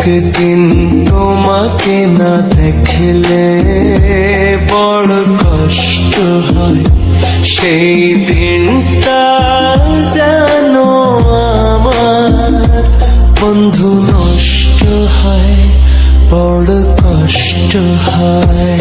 একদিন তোমাকে না দেখলে বড় কষ্ট হয়, সেই দিনটা জানো আমার বন্ধু নষ্ট হয়, বড় কষ্ট হয়।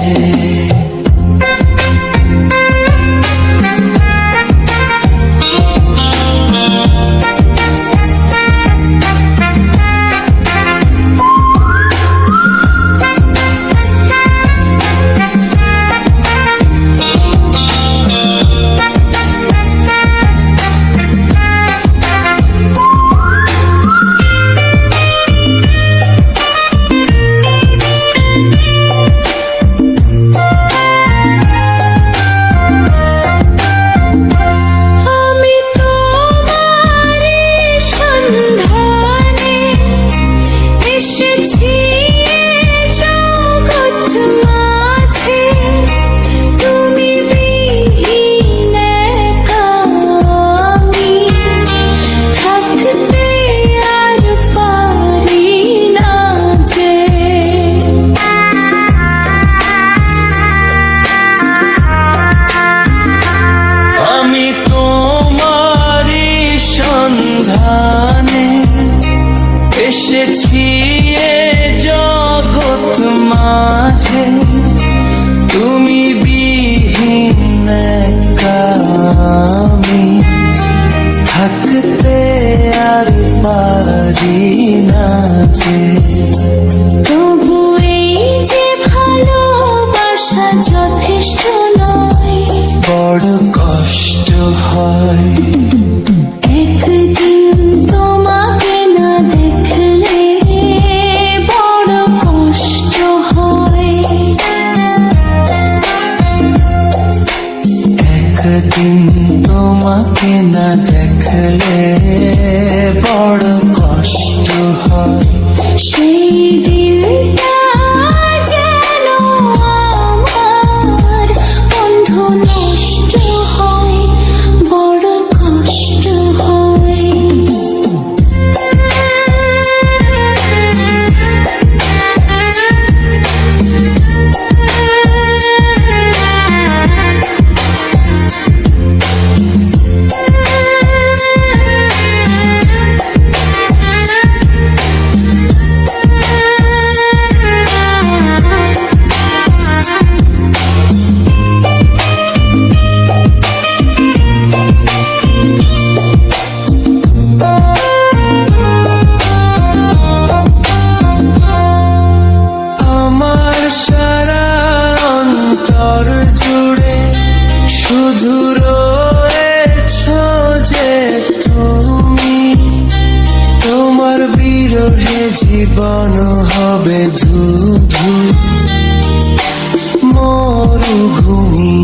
এসেছি এ জগৎ মাঝে, তুমি বিহীন একা আমি থাকতে আর পারি না যে। তবু এই যে ভালোবাসা যথেষ্ট নয়, বড় কষ্ট হয়। একদিন তোমাকে না দেখলে বড় কষ্ট হয়, একদিন তোমাকে না দেখলে বড় কষ্ট হয়, সেই দিনটা যেন আমার বন্ধু নষ্ট হয়, বড় কষ্ট হয়। শুধু রয়েছো যে তুমি, তোমার বিরহে জীবন হবে ধুধু মরুভূমি।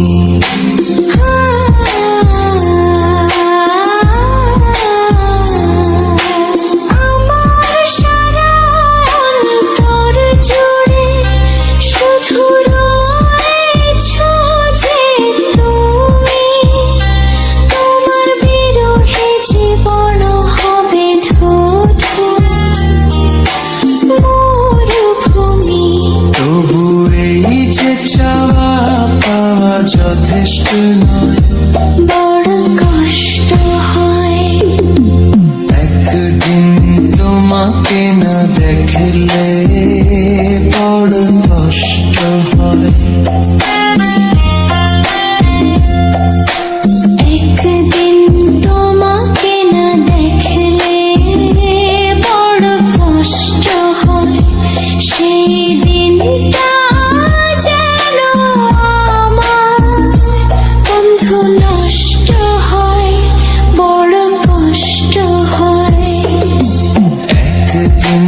যথেষ্ট নয়, বড় কষ্ট হয়। একদিন তোমাকে না দেখলে বড় কষ্ট হয়, একদিন তোমাকে না দেখলে বড় কষ্ট হয়, সেই দিনটা যেন বন্ধু নষ্ট হয়, বড় কষ্ট হয়। একদিন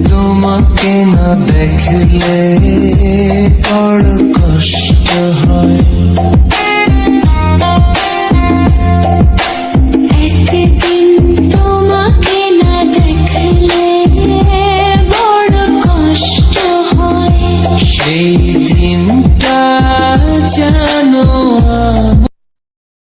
তোমাকে না দেখলে বড় কষ্ট হয়, একদিন তোমাকে না দেখলে বড় কষ্ট হয়, সেই দিনটা